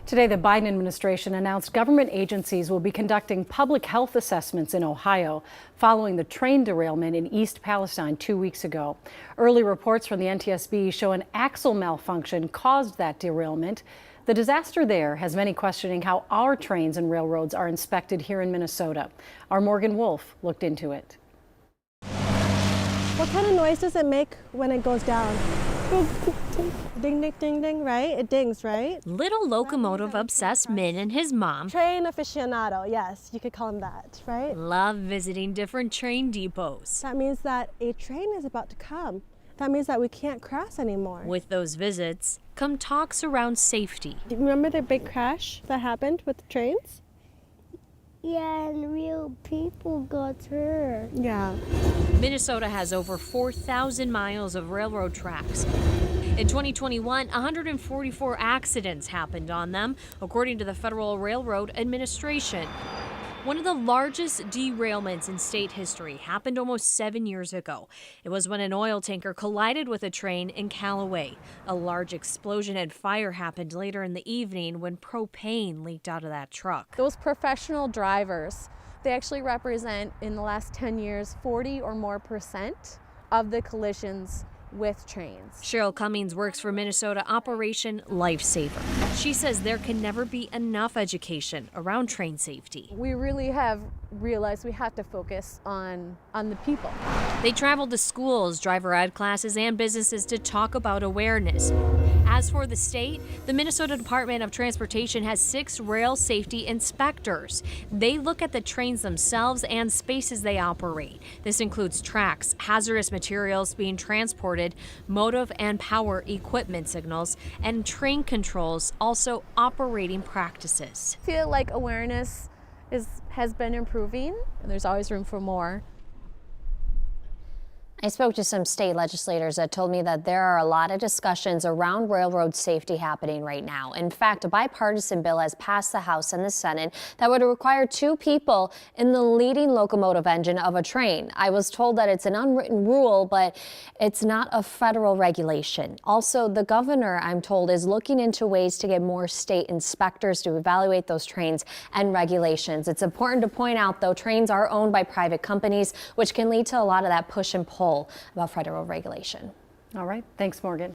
Today, the Biden administration announced government agencies will be conducting public health assessments in Ohio following the train derailment in East Palestine 2 weeks ago. Early reports from the NTSB show an axle malfunction caused that derailment. The disaster there has many questioning how our trains and railroads are inspected here in Minnesota. Our Morgan Wolf looked into it. What kind of noise does it make when it goes down? Ding, ding, ding, ding, right? It dings, right? Little locomotive-obsessed Min and his mom Train aficionado, yes, you could call him that, right? love visiting different train depots. That means that a train is about to come. That means that we can't cross anymore. With those visits come talks around safety. Remember the big crash that happened with the trains? Yeah, and real people got hurt. Yeah. Minnesota has over 4,000 miles of railroad tracks. In 2021, 144 accidents happened on them, according to the Federal Railroad Administration. One of the largest derailments in state history happened almost 7 years ago. It was when an oil tanker collided with a train in Callaway. A large explosion and fire happened later in the evening when propane leaked out of that truck. Those professional drivers, they actually represent, in the last 10 years, 40 or more % of the collisions with trains. Cheryl Cummings works for Minnesota Operation Lifesaver. She says there can never be enough education around train safety. We really have realized we have to focus on the people. They traveled to schools, driver ed classes, and businesses to talk about awareness. As for the state, the Minnesota Department of Transportation has 6 rail safety inspectors. They look at the trains themselves and spaces they operate. This includes tracks, hazardous materials being transported, motive and power equipment signals, and train controls, also operating practices. I feel like awareness has been improving, and there's always room for more. I spoke to some state legislators that told me that there are a lot of discussions around railroad safety happening right now. In fact, a bipartisan bill has passed the House and the Senate that would require 2 people in the leading locomotive engine of a train. I was told that it's an unwritten rule, but it's not a federal regulation. Also, the governor, I'm told, is looking into ways to get more state inspectors to evaluate those trains and regulations. It's important to point out, though, trains are owned by private companies, which can lead to a lot of that push and pull about federal regulation. All right. Thanks, Morgan.